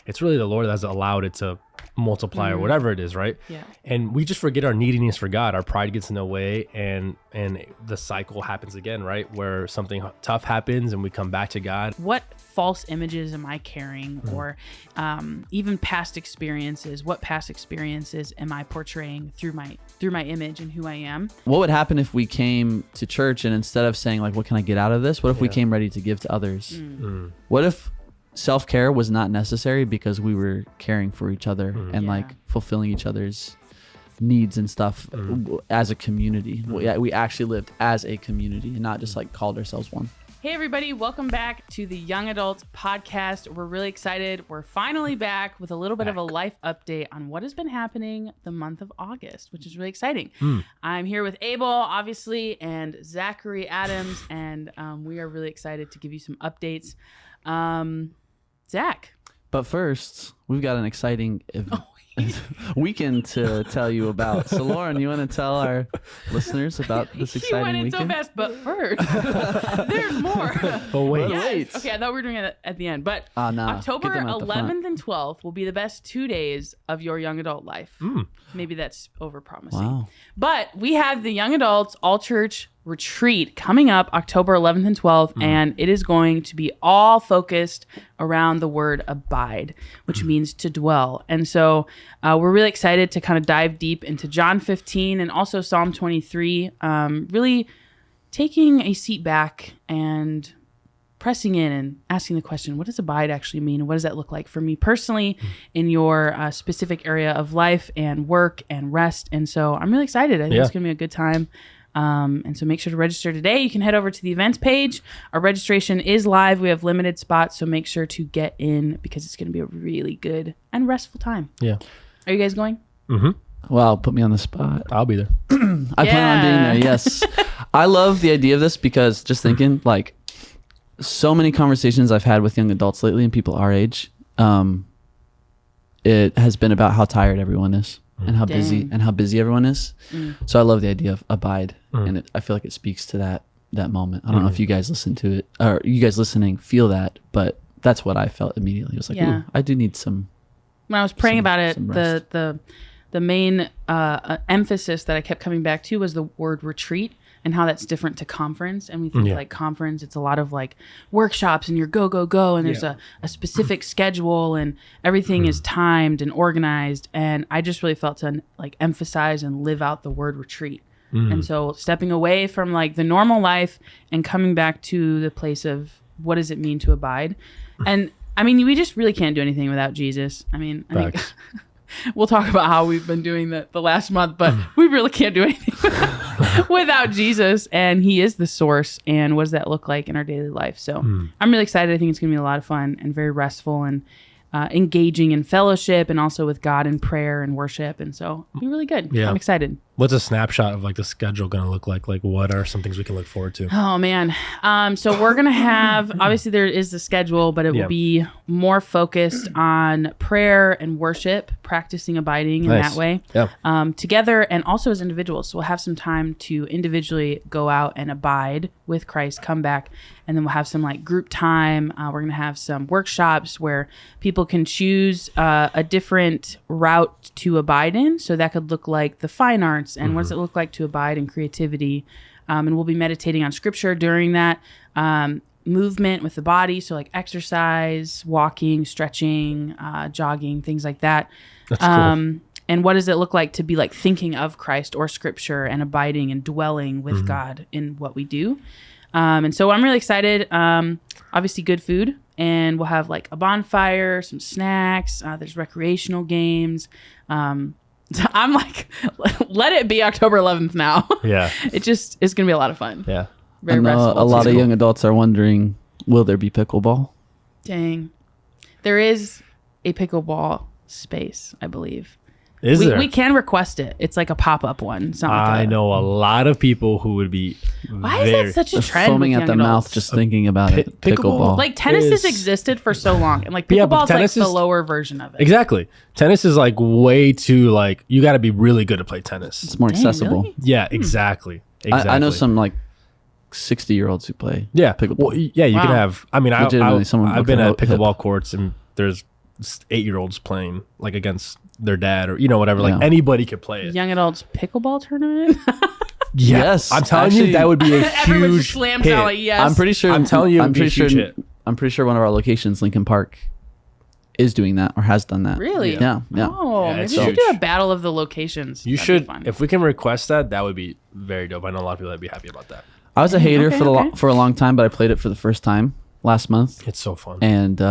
It's really the Lord that's allowed it to multiply or whatever it is, right? Yeah. And we just forget our neediness for God. Our pride gets in the way, and the cycle happens again, right? Where something tough happens and we come back to God. What false images am I carrying, or even past experiences? What past experiences am I portraying through my image and who I am? What would happen if we came to church and instead of saying like, what can I get out of this? What if we came ready to give to others? What if self-care was not necessary because we were caring for each other and like fulfilling each other's needs and stuff as a community? We actually lived as a community and not just like called ourselves one. Hey everybody, welcome back to the Young Adults Podcast. We're really excited. We're finally back with a little bit of a life update on what has been happening the month of August, which is really exciting. I'm here with Abel, obviously, and Zachary Adams, and we are really excited to give you some updates. Zach. But first, we've got an exciting weekend to tell you about. So Lauren, you want to tell our listeners about this exciting went in weekend? so fast, but first, there's more. Oh, wait. Yes. Okay, I thought we were doing it at the end, but October 11th and 12th will be the best 2 days of your young adult life. Maybe that's overpromising. Wow. But we have the Young Adults All Church Retreat coming up October 11th and 12th, and it is going to be all focused around the word abide, which means to dwell. And so we're really excited to kind of dive deep into John 15 and also Psalm 23, really taking a seat back and pressing in and asking the question, what does abide actually mean? And what does that look like for me personally in your specific area of life and work and rest? And so I'm really excited. I think it's going to be a good time. And so make sure to register today. You can head over to the events page. Our registration is live. We have limited spots, so make sure to get in because it's going to be a really good and restful time. Yeah. Are you guys going? Wow, put me on the spot. I'll be there. I plan on being there, yes. I love the idea of this because just thinking like so many conversations I've had with young adults lately and people our age, it has been about how tired everyone is. And how busy everyone is. So I love the idea of abide, and I feel like it speaks to that moment. I don't know if you guys listen to it or you guys listening feel that, but that's what I felt immediately. It was like, ooh, I do need some. When I was praying about it, the main emphasis that I kept coming back to was the word retreat and how that's different to conference. And we think like conference, it's a lot of like workshops and you're go, and there's a specific schedule and everything is timed and organized. And I just really felt to like emphasize and live out the word retreat. And so stepping away from like the normal life and coming back to the place of what does it mean to abide? And I mean, we just really can't do anything without Jesus. I mean, I think we'll talk about how we've been doing that the last month, but we really can't do anything without Jesus. And he is the source. And what does that look like in our daily life? So I'm really excited. I think it's going to be a lot of fun and very restful and engaging in fellowship and also with God in prayer and worship. And so it'll be really good. Yeah. I'm excited. What's a snapshot of like the schedule going to look like? Like what are some things we can look forward to? Oh man. So we're going to have, obviously there is the schedule, but it will be more focused on prayer and worship, practicing abiding in that way together and also as individuals. So we'll have some time to individually go out and abide with Christ, come back, and then we'll have some like group time. We're going to have some workshops where people can choose a different route to abide in. So that could look like the fine arts and what does it look like to abide in creativity. And we'll be meditating on scripture during that. Movement with the body, so like exercise, walking, stretching, jogging, things like that. That's cool. And what does it look like to be like thinking of Christ or scripture and abiding and dwelling with God in what we do? And so I'm really excited. Obviously good food, and we'll have like a bonfire, some snacks. There's recreational games. I'm like, let it be October 11th now. Yeah. It's going to be a lot of fun. Yeah. Very I know restful. a lot of young adults are wondering, will there be pickleball? Dang. There is a pickleball space, I believe. Is there? We can request it. It's like a pop-up one. It's not like I know a lot of people who would be Why is that such a trend Foaming with at the young mouth adults? just thinking about it. pickleball. Like tennis has existed for so long, and like Yeah, but pickleball is like tennis the is- lower version of it. Exactly. Tennis is like way too like you got to be really good to play tennis. It's more Dang, accessible. really? Yeah, exactly. I know some like 60-year-olds who play pickleball. Well, yeah, you can have. I mean, I've been at pickleball courts and there's 8-year-olds playing like against their dad or whatever. Like anybody could play it. Young adults pickleball tournament. Yes, I'm telling you, that would be a huge slams hit. out like, yes. I'm pretty sure. I'm telling you, I'm pretty sure one of our locations, Lincoln Park, is doing that or has done that. Really? Yeah. Oh, maybe we should do a battle of the locations. You should. If we can request that, that would be very dope. I know a lot of people that'd be happy about that. I was a hater for a long time, but I played it for the first time last month. It's so fun. And it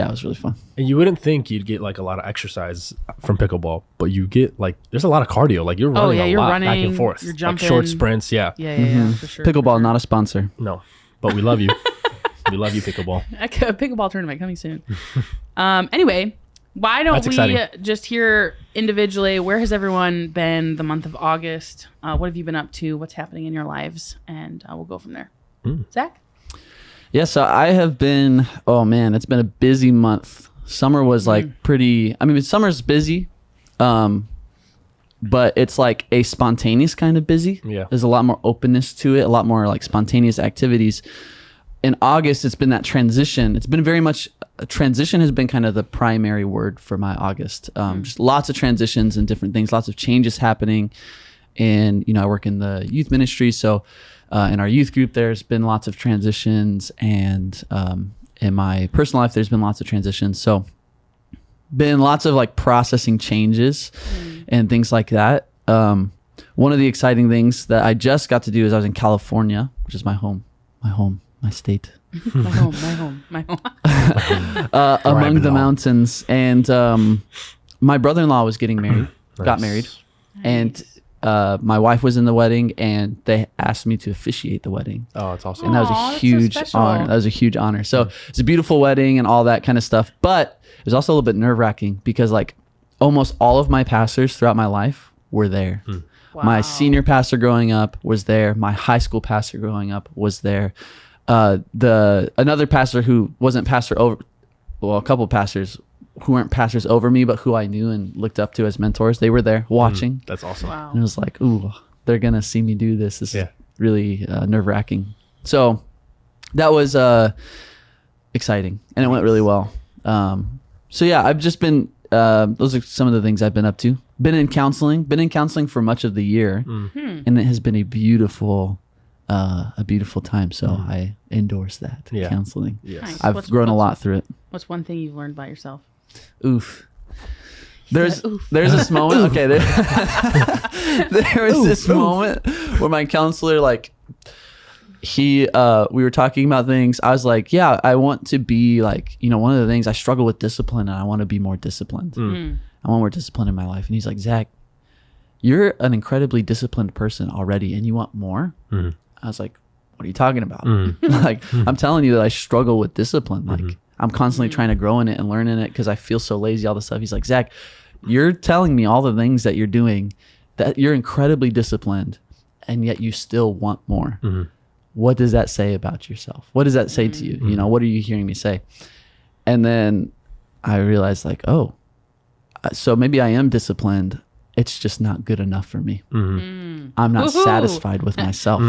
was really fun. And you wouldn't think you'd get like a lot of exercise from pickleball, but you get like there's a lot of cardio. Like you're running you're lot running, back and forth. You're jumping. Like short sprints, Yeah, for sure. Pickleball, not a sponsor. No, but we love you. We love you, pickleball. A pickleball tournament coming soon. Anyway, why don't we just hear individually, where has everyone been the month of August? What have you been up to? What's happening in your lives? And we'll go from there. Zach? Yeah, so I have been, it's been a busy month. Summer was like summer's busy, but it's like a spontaneous kind of busy. Yeah. There's a lot more openness to it, a lot more like spontaneous activities. In August, it's been that transition. It's been very much, transition has been kind of the primary word for my August. Just lots of transitions and different things, lots of changes happening. And, I work in the youth ministry, so in our youth group, there's been lots of transitions, and in my personal life, there's been lots of transitions. So, been lots of like processing changes and things like that. One of the exciting things that I just got to do is I was in California, which is my state, my home, among the mountains, and my brother-in-law was getting married, got married, and my wife was in the wedding, and they asked me to officiate the wedding. Oh, it's awesome. And that was a huge honor. That was a huge honor. So it's a beautiful wedding and all that kind of stuff. But it was also a little bit nerve-wracking because like almost all of my pastors throughout my life were there. Wow. My senior pastor growing up was there. My high school pastor growing up was there. Another pastor who wasn't pastor over, a couple of pastors who weren't pastors over me, but who I knew and looked up to as mentors, they were there watching. That's awesome. Wow. And it was like, ooh, they're going to see me do this. This is really nerve-wracking. So that was exciting, and it went really well. So yeah, I've just been, those are some of the things I've been up to. Been in counseling for much of the year, and it has been a beautiful time. So I endorse that, counseling. Yes. Nice. I've grown a lot through it. What's one thing you've learned about yourself? Oof. There's this moment. Okay, there was this moment where my counselor, like, we were talking about things. I was like, yeah, I want to be like, one of the things I struggle with discipline, and I want to be more disciplined. I want more discipline in my life. And he's like, Zach, you're an incredibly disciplined person already, and you want more? I was like, what are you talking about? Like, I'm telling you that I struggle with discipline. Like, I'm constantly trying to grow in it and learn in it because I feel so lazy, all this stuff. He's like, Zach, you're telling me all the things that you're doing, that you're incredibly disciplined, and yet you still want more. What does that say about yourself? What does that say to you? What are you hearing me say? And then I realized, like, oh, so maybe I am disciplined. It's just not good enough for me. I'm not satisfied with myself.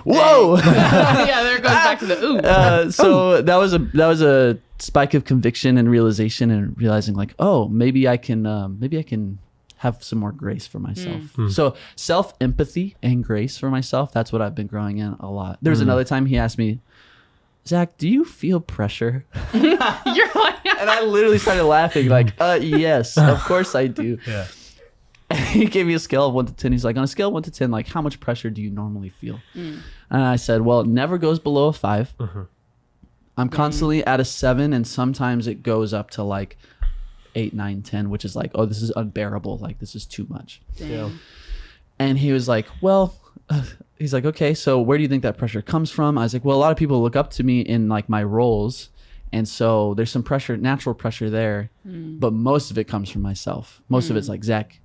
Whoa! Yeah, there it goes back to the ooh. So that was a spike of conviction and realization, and realizing like, oh, maybe I can have some more grace for myself. So self-empathy and grace for myself, that's what I've been growing in a lot. There was another time he asked me, Zach, do you feel pressure? You're like, and I literally started laughing like, yes, of course I do. Yeah. He gave me a scale of 1 to 10. He's like, on a scale of 1 to 10, like, how much pressure do you normally feel? And I said, well, it never goes below a 5. I'm constantly at a 7, and sometimes it goes up to like 8, 9, 10, which is like, oh, this is unbearable. Like, this is too much. Yeah. And he was like, well, he's like, okay, so where do you think that pressure comes from? I was like, well, a lot of people look up to me in like my roles. And so there's some pressure, natural pressure there, but most of it comes from myself. Most of it's like, Zach,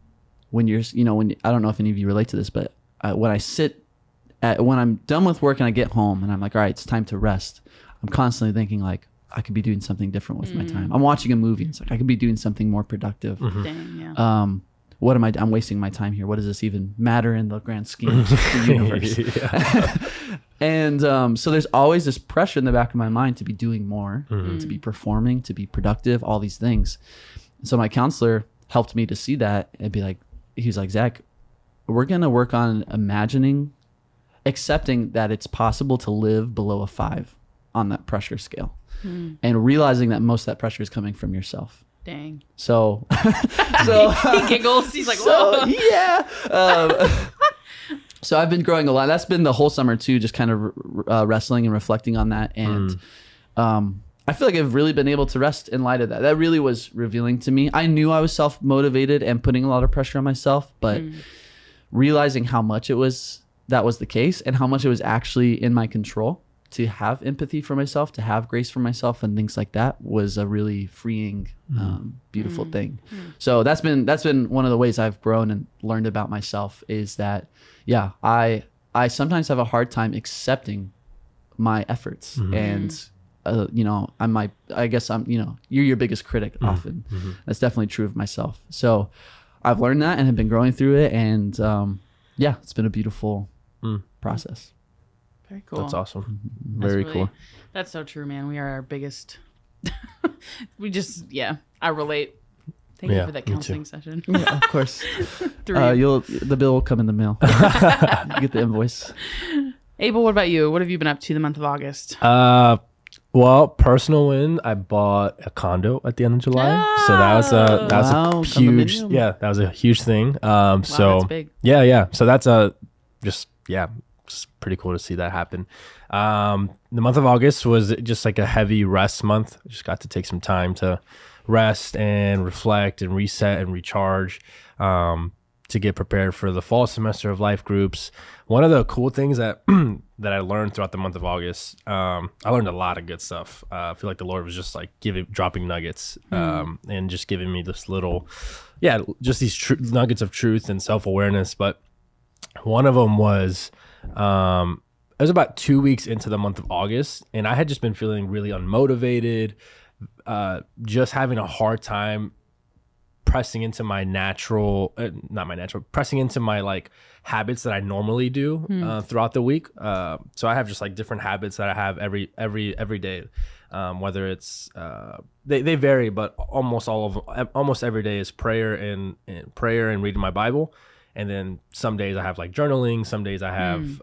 when you're, I don't know if any of you relate to this, but when I'm done with work and I get home and I'm like, all right, it's time to rest, I'm constantly thinking like, I could be doing something different with my time. I'm watching a movie. It's like, I could be doing something more productive. dang, yeah. what am I'm wasting my time here. What does this even matter in the grand scheme of the universe? And so there's always this pressure in the back of my mind to be doing more, to be performing, to be productive, all these things. So my counselor helped me to see that and be like, he was like, Zach, we're going to work on accepting that it's possible to live below a 5 on that pressure scale, and realizing that most of that pressure is coming from yourself. Dang. So, he giggles. He's like, whoa. Yeah. So I've been growing a lot. That's been the whole summer too, just kind of wrestling and reflecting on that. And I feel like I've really been able to rest in light of that. That really was revealing to me. I knew I was self-motivated and putting a lot of pressure on myself, but realizing how much that was the case, and how much it was actually in my control to have empathy for myself, to have grace for myself, and things like that was a really freeing, beautiful thing. So that's been one of the ways I've grown and learned about myself, is that, yeah, I sometimes have a hard time accepting my efforts, and I guess I'm, you're your biggest critic often. That's definitely true of myself. So I've learned that and have been growing through it, and yeah, it's been a beautiful process. Very cool. That's awesome. Very cool. That's so true, man. We are our biggest. I relate. Thank you for that counseling session. Yeah, of course. The bill will come in the mail. You get the invoice. Abel, what about you? What have you been up to the month of August? Well, personal win. I bought a condo at the end of July, so that was a huge. Yeah, that was a huge thing. Wow, that's big. Yeah. So that's it's pretty cool to see that happen. The month of August was just like a heavy rest month. I just got to take some time to rest and reflect and reset and recharge, to get prepared for the fall semester of life groups. One of the cool things that I learned throughout the month of August, I learned a lot of good stuff. I feel like the Lord was just like dropping nuggets, and just giving me this little, just these nuggets of truth and self-awareness. But one of them was, it was about 2 weeks into the month of August, and I had just been feeling really unmotivated, just having a hard time pressing into my pressing into my like habits that I normally do throughout the week. So I have just like different habits that I have every day, whether it's they vary, but almost every day is prayer and reading my Bible. And then some days I have like journaling. Some days I have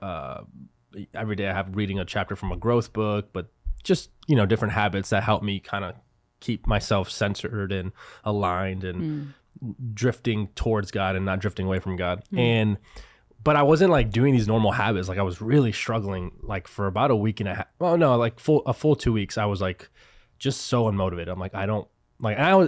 every day I have reading a chapter from a growth book, but just, different habits that help me kind of keep myself centered and aligned and drifting towards God and not drifting away from God. But I wasn't like doing these normal habits. Like I was really struggling, like for about a week and a half. Well, no, like a full 2 weeks. I was like just so unmotivated. I'm like,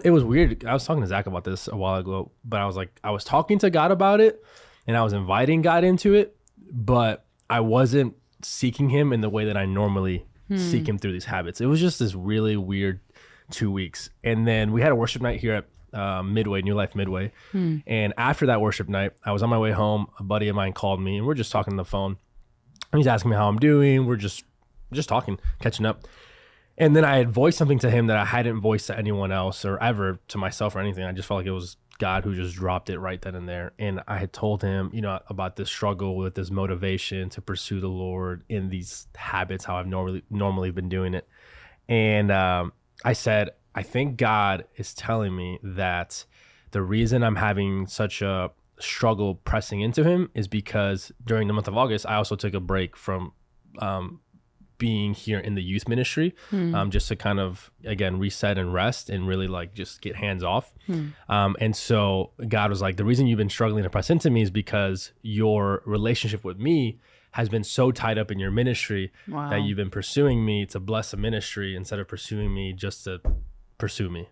it was weird. I was talking to Zach about this a while ago, but I was talking to God about it, and I was inviting God into it, but I wasn't seeking him in the way that I normally seek him through these habits. It was just this really weird 2 weeks. And then we had a worship night here at Midway, New Life Midway. And after that worship night, I was on my way home. A buddy of mine called me, and we're just talking on the phone. And he's asking me how I'm doing. We're just talking, catching up. And then I had voiced something to him that I hadn't voiced to anyone else or ever to myself or anything. I just felt like it was God who just dropped it right then and there. And I had told him, about this struggle with this motivation to pursue the Lord in these habits, how I've normally been doing it. And I said, I think God is telling me that the reason I'm having such a struggle pressing into him is because during the month of August, I also took a break from being here in the youth ministry, just to kind of, again, reset and rest and really like just get hands off. And so God was like, the reason you've been struggling to press into me is because your relationship with me has been so tied up in your ministry that you've been pursuing me to bless a ministry instead of pursuing me just to pursue me.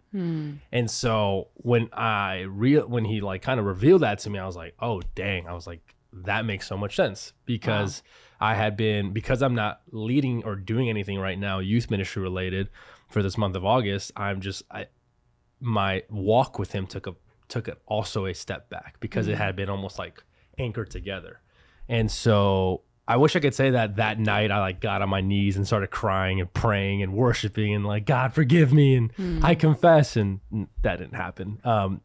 And so when he like kind of revealed that to me, I was like, oh dang. I was like, that makes so much sense, because because I'm not leading or doing anything right now youth ministry related for this month of August, my walk with him took it also a step back, because it had been almost like anchored together. And so I wish I could say that night I like got on my knees and started crying and praying and worshiping and like, God, forgive me. And I confess. And that didn't happen.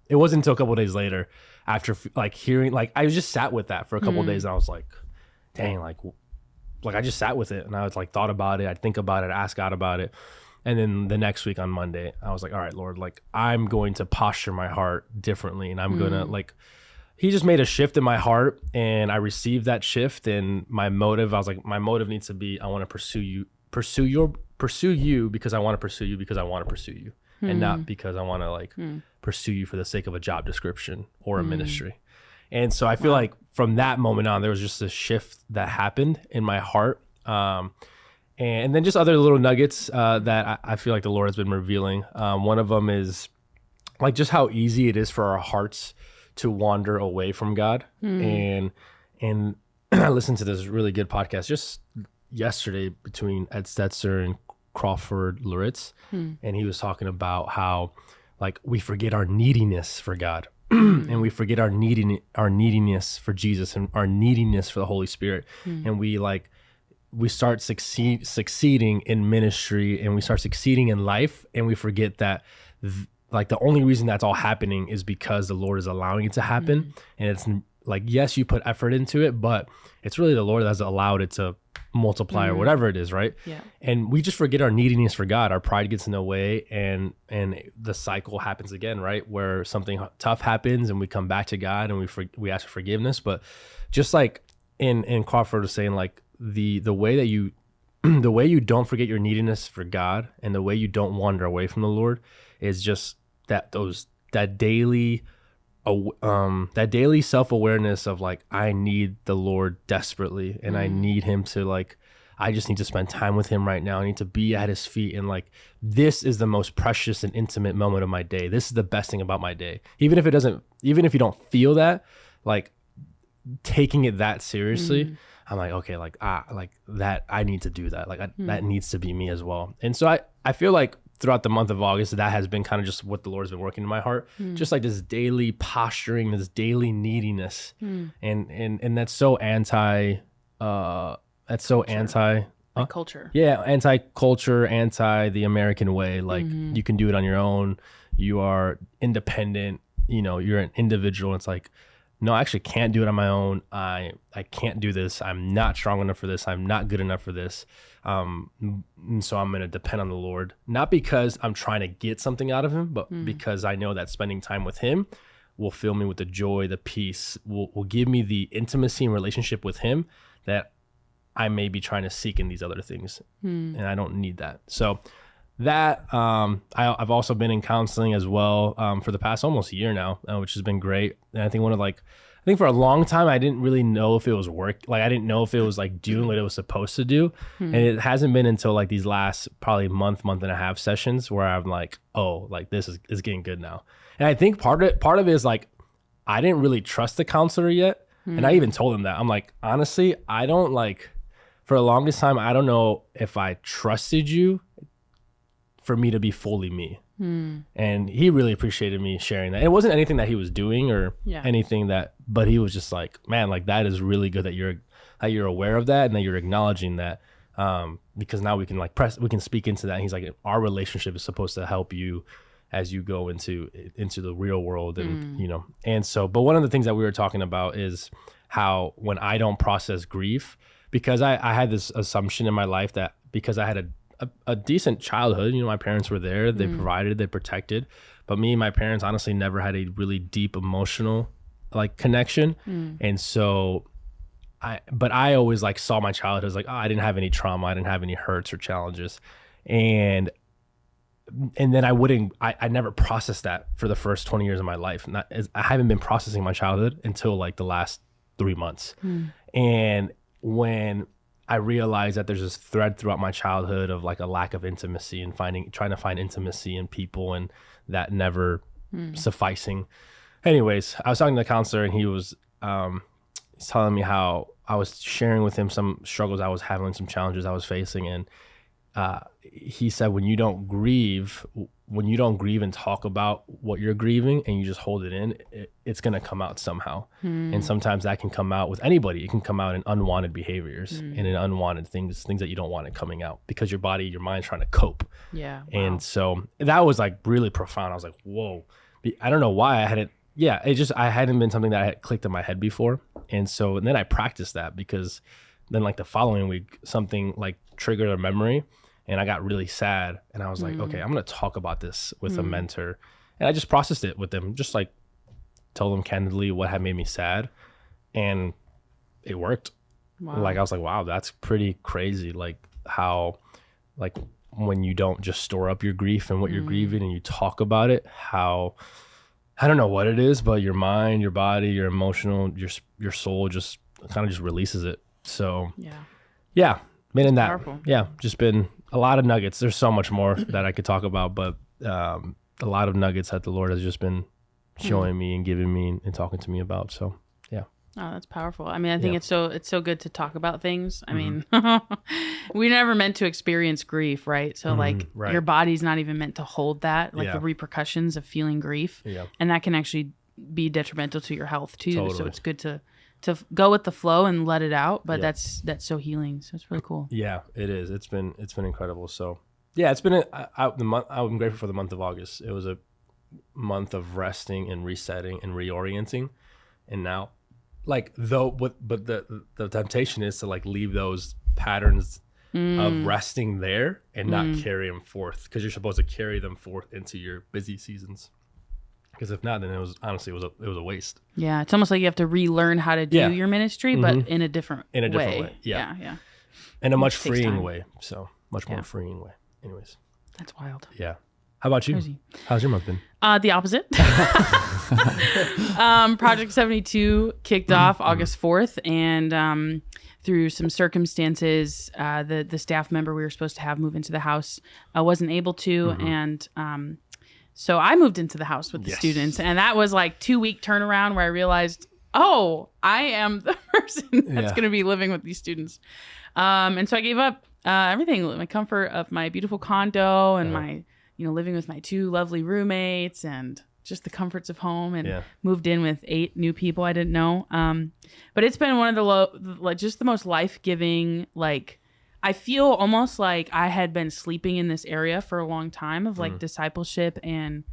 It wasn't until a couple of days later after like hearing, like I just sat with that for a couple of days and I was like, dang, like I just sat with it and I was like, thought about it. I'd think about it, ask God about it. And then the next week on Monday, I was like, all right, Lord, like I'm going to posture my heart differently. And I'm going to like, he just made a shift in my heart and I received that shift. And my motive, I was like, my motive needs to be, I want to pursue you because I want to pursue you because I want to pursue you and not because I want to like pursue you for the sake of a job description or a ministry. And so I feel like from that moment on, there was just a shift that happened in my heart. And then just other little nuggets that I feel like the Lord has been revealing. One of them is like just how easy it is for our hearts to wander away from God. And I listened to this really good podcast just yesterday between Ed Stetzer and Crawford Loritz. And he was talking about how like we forget our neediness for God and we forget our neediness for Jesus and our neediness for the Holy Spirit. And we start succeeding in ministry and we start succeeding in life and we forget that like the only reason that's all happening is because the Lord is allowing it to happen. And it's like, yes, you put effort into it, but it's really the Lord that's allowed it to multiply or whatever it is, right? Yeah. And we just forget our neediness for God. Our pride gets in the way and the cycle happens again, right? Where something tough happens and we come back to God and we ask for forgiveness. But just like in Crawford was saying, like the way that you the way you don't forget your neediness for God and the way you don't wander away from the Lord is just that daily self-awareness of like, I need the Lord desperately and I need him to like, I just need to spend time with him right now. I need to be at his feet. And like, this is the most precious and intimate moment of my day. This is the best thing about my day. Even if you don't feel that, like taking it that seriously, I'm like, okay, like that, I need to do that. Like that needs to be me as well. And so I feel like throughout the month of August, that has been kind of just what the Lord's been working in my heart. Just like this daily posturing, this daily neediness. And that's so anti culture. Yeah, anti-culture, anti the American way. Like you can do it on your own. You are independent, you're an individual. It's like, no, I actually can't do it on my own. I can't do this. I'm not strong enough for this. I'm not good enough for this. And so I'm going to depend on the Lord, not because I'm trying to get something out of him, but because I know that spending time with him will fill me with the joy, the peace, will give me the intimacy and relationship with him that I may be trying to seek in these other things. And I don't need that. So that I've also been in counseling as well for the past almost year now, which has been great. And I think for a long time I didn't really know if it was I didn't know if it was like doing what it was supposed to do. And it hasn't been until like these last probably month and a half sessions where I'm like, oh, like this is getting good now. And I think part of it is like I didn't really trust the counselor yet. And I even told him that. I'm like, honestly, I don't like, for the longest time, I don't know if I trusted you for me to be fully me. And he really appreciated me sharing that. It wasn't anything that he was doing or anything but he was just like, man, like that is really good that you're aware of that and that you're acknowledging that. Because now we can speak into that. And he's like, our relationship is supposed to help you as you go into the real world. And, and so, but one of the things that we were talking about is how when I don't process grief, because I had this assumption in my life that because I had a decent childhood, my parents were there, they provided, they protected, but me and my parents honestly never had a really deep emotional like connection. And so I always like saw my childhood as like, oh, I didn't have any trauma, I didn't have any hurts or challenges. And then I never processed that for the first 20 years of my life. I haven't been processing my childhood until like the last 3 months. And when I realized that there's this thread throughout my childhood of like a lack of intimacy and trying to find intimacy in people and that never sufficing. Anyways, I was talking to the counselor and he was he's telling me how I was sharing with him some struggles I was having, some challenges I was facing. And he said, when you don't grieve and talk about what you're grieving and you just hold it in, it's going to come out somehow. And sometimes that can come out with anybody. It can come out in unwanted behaviors and in unwanted things that you don't want it coming out because your mind's trying to cope. Yeah. Wow. And so that was like really profound. I was like, whoa. I don't know why I hadn't. Yeah, I hadn't been something that I had clicked in my head before. And then I practiced that because then like the following week, something like triggered a memory. And I got really sad, and I was like, okay, I'm going to talk about this with a mentor. And I just processed it with them, just like told them candidly what had made me sad. And it worked. Wow. Like, I was like, wow, that's pretty crazy. Like how, like when you don't just store up your grief and what you're grieving and you talk about it, how, I don't know what it is, but your mind, your body, your emotional, your soul just kind of just releases it. So yeah, been in that. Powerful. Yeah, just been a lot of nuggets. There's so much more that I could talk about, but a lot of nuggets that the Lord has just been showing me and giving me and talking to me about. So yeah. Oh, that's powerful. I mean, I think it's so good to talk about things. I mean, we never meant to experience grief, right? So like your body's not even meant to hold that, like the repercussions of feeling grief. Yeah. And that can actually be detrimental to your health too. Totally. So it's good to go with the flow and let it out, but that's so healing. So it's really cool. Yeah, it is. It's been incredible. So yeah, it's been I'm grateful for the month of August. It was a month of resting and resetting and reorienting. And now like but the temptation is to like leave those patterns of resting there and not carry them forth, because you're supposed to carry them forth into your busy seasons. Because if not, then it was a waste. Yeah, it's almost like you have to relearn how to do your ministry, but in a different way. Yeah. In a much freeing way. So much more freeing way. Anyways, that's wild. Yeah. How about you? Crazy. How's your month been? The opposite. Project 72 kicked off August 4th, and through some circumstances, the staff member we were supposed to have move into the house wasn't able to, and so I moved into the house with the students, and that was like 2-week turnaround where I realized, oh, I am the person that's going to be living with these students. And so I gave up everything, my comfort of my beautiful condo and my, living with my 2 lovely roommates and just the comforts of home, and moved in with 8 new people I didn't know. But it's been one of just the most life-giving, like, I feel almost like I had been sleeping in this area for a long time of like discipleship and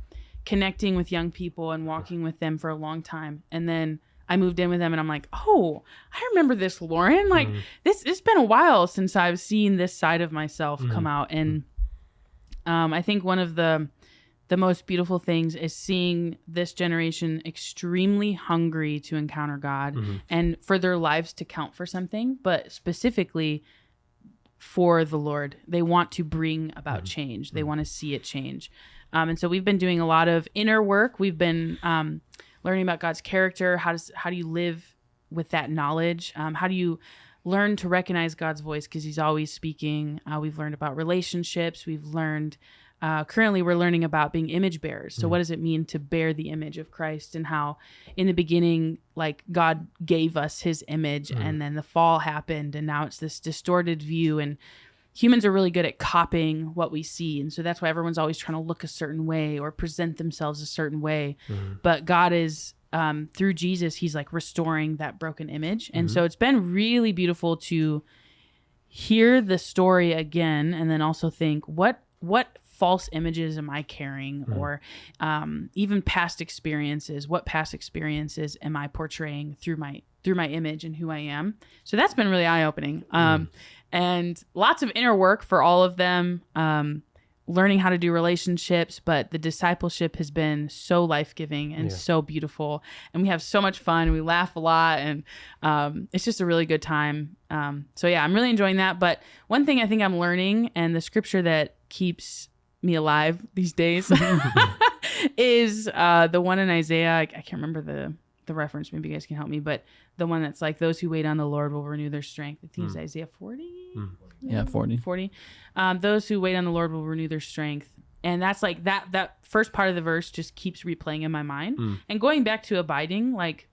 connecting with young people and walking with them for a long time. And then I moved in with them and I'm like, oh, I remember this, Lauren. Like it's been a while since I've seen this side of myself come out. And I think one of the most beautiful things is seeing this generation extremely hungry to encounter God and for their lives to count for something, but specifically for the Lord. They want to bring about change. They want to see it change. And so we've been doing a lot of inner work. We've been learning about God's character. How do you live with that knowledge? How do you learn to recognize God's voice? Because he's always speaking. We've learned about relationships. We've learned, currently we're learning about being image bearers. So what does it mean to bear the image of Christ, and how in the beginning, like God gave us his image and then the fall happened and now it's this distorted view, and humans are really good at copying what we see. And so that's why everyone's always trying to look a certain way or present themselves a certain way. But God is, through Jesus, he's like restoring that broken image. And so it's been really beautiful to hear the story again, and then also think, what false images am I carrying, or even past experiences? What past experiences am I portraying through my image and who I am? So that's been really eye-opening. And lots of inner work for all of them, learning how to do relationships, but the discipleship has been so life-giving and so beautiful. And we have so much fun, and we laugh a lot, and it's just a really good time. So yeah, I'm really enjoying that. But one thing I think I'm learning, and the scripture that keeps me alive these days is the one in Isaiah. I can't remember the reference. Maybe you guys can help me, but the one that's like, those who wait on the Lord will renew their strength. I think it's Isaiah 40. Yeah, 40. Those who wait on the Lord will renew their strength. And that's like that first part of the verse just keeps replaying in my mind. And going back to abiding, like,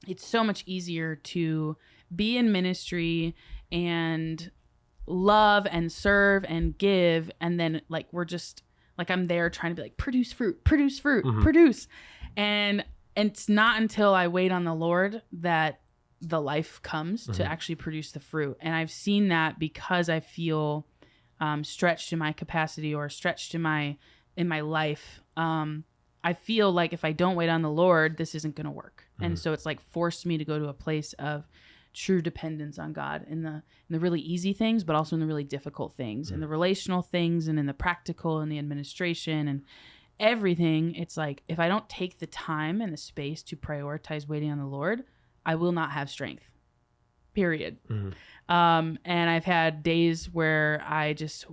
it's so much easier to be in ministry and love and serve and give, and then like we're just like I'm there trying to be like produce fruit, produce, and it's not until I wait on the Lord that the life comes to actually produce the fruit. And I've seen that because I feel stretched in my capacity or stretched in my life. I feel like if I don't wait on the Lord, this isn't going to work. And so it's like forced me to go to a place of true dependence on God in the really easy things, but also in the really difficult things, in the relational things and in the practical and the administration and everything. It's like, if I don't take the time and the space to prioritize waiting on the Lord, I will not have strength, period. And I've had days where I just,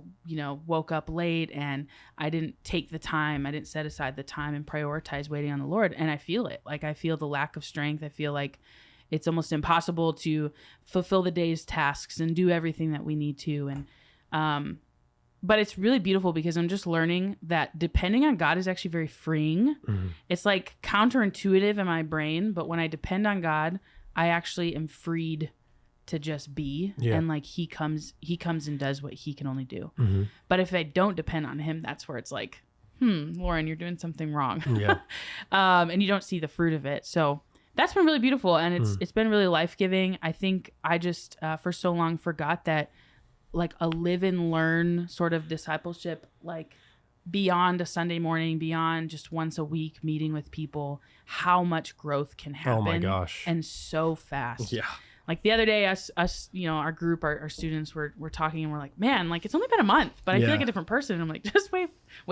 woke up late and I didn't take the time. I didn't set aside the time and prioritize waiting on the Lord. And I feel it. Like I feel the lack of strength. I feel like it's almost impossible to fulfill the day's tasks and do everything that we need to. And, but it's really beautiful because I'm just learning that depending on God is actually very freeing. It's like counterintuitive in my brain, but when I depend on God, I actually am freed to just be. And like he comes and does what he can only do. But if I don't depend on him, that's where it's like, Lauren, you're doing something wrong. And you don't see the fruit of it. So that's been really beautiful. And it's been really life-giving. I think I just for so long forgot that like a live and learn sort of discipleship, like beyond a Sunday morning, beyond just once a week meeting with people, how much growth can happen. Oh my gosh. And so fast. Yeah. Like the other day, us, our group, our students were talking, and we're like, man, like it's only been a month, but I feel like a different person. And I'm like, just wait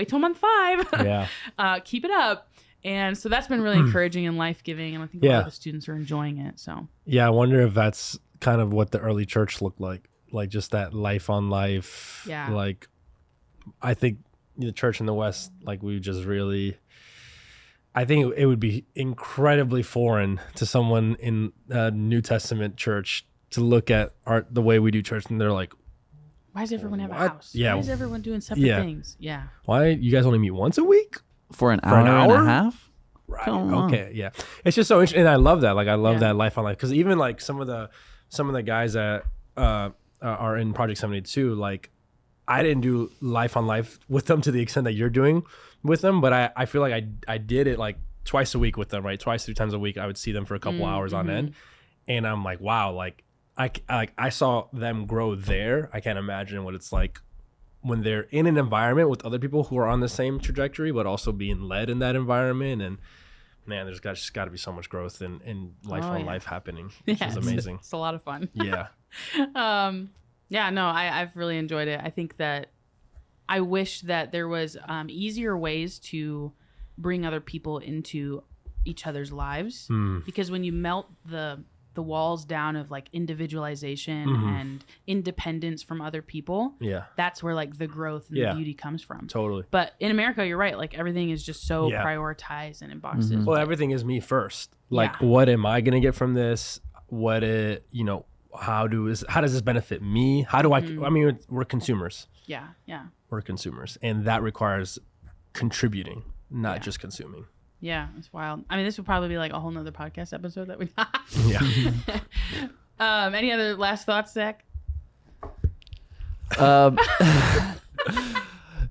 till month 5. Keep it up. And so that's been really encouraging and life-giving. And I think a lot of the students are enjoying it. So yeah, I wonder if that's kind of what the early church looked like just that life on life. Yeah. Like I think the church in the West, like we just really, I think it would be incredibly foreign to someone in a New Testament church to look at the way we do church, and they're like, why does everyone have a house? Yeah. Why is everyone doing separate things? Yeah. Why you guys only meet once a week? For an hour and a half? Right. Okay. Yeah. It's just so interesting. And I love that. Like I love that life on life. Because even like some of the guys that are in Project 72, like I didn't do life on life with them to the extent that you're doing with them, but I feel like I did it like twice a week with them, right? 3 times a week I would see them for a couple hours on end. And I'm like, wow, like I saw them grow there. I can't imagine what it's like when they're in an environment with other people who are on the same trajectory, but also being led in that environment. And man, there's just got to be so much growth in life on life happening, which is amazing. It's a lot of fun. Yeah. I've really enjoyed it. I think that I wish that there was easier ways to bring other people into each other's lives, because when you melt the walls down of like individualization and independence from other people, that's where like the growth and the beauty comes from. Totally. But in America, you're right. Like everything is just so prioritized and in boxes. Well, everything is me first. Like, what am I gonna get from this? How does this benefit me? How do I mean, we're consumers. Yeah. We're consumers, and that requires contributing, not just consuming. Yeah, it's wild. I mean, this would probably be like a whole nother podcast episode that we any other last thoughts, Zach?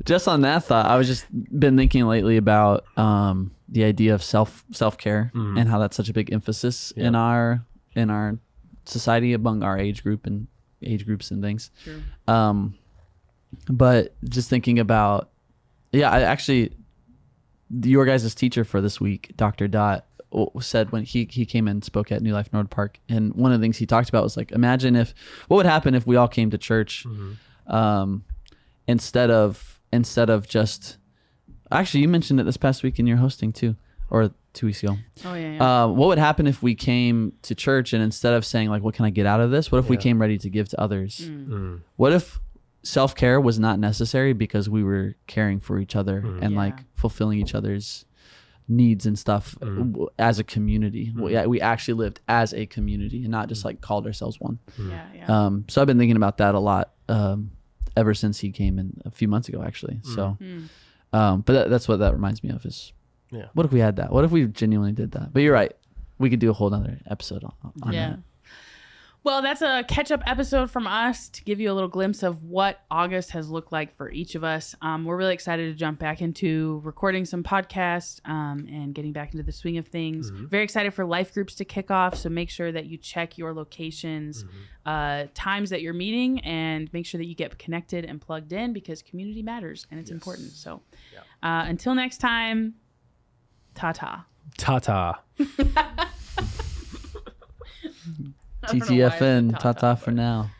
Just on that thought, I was just been thinking lately about the idea of self-care and how that's such a big emphasis in our society among our age groups and things. True. But just thinking about, your guys' teacher for this week, Dr. Dot, said when he came and spoke at New Life Nord Park, and one of the things he talked about was like, imagine what would happen if we all came to church instead of just, actually you mentioned it this past week in your hosting too, or 2 weeks ago. Oh yeah. What would happen if we came to church and instead of saying like, what can I get out of this? What if we came ready to give to others? What if self-care was not necessary because we were caring for each other and like fulfilling each other's needs and stuff as a community? We actually lived as a community and not just like called ourselves one. So I've been thinking about that a lot ever since he came in a few months ago, actually. So but that's what that reminds me of is what if we had that? What if we genuinely did that? But you're right, we could do a whole nother episode on that. Well, that's a catch-up episode from us to give you a little glimpse of what August has looked like for each of us. We're really excited to jump back into recording some podcasts and getting back into the swing of things. Very excited for life groups to kick off, so make sure that you check your locations, times that you're meeting, and make sure that you get connected and plugged in because community matters and it's important. So until next time, ta-ta. Ta-ta. TTFN, ta-ta for now.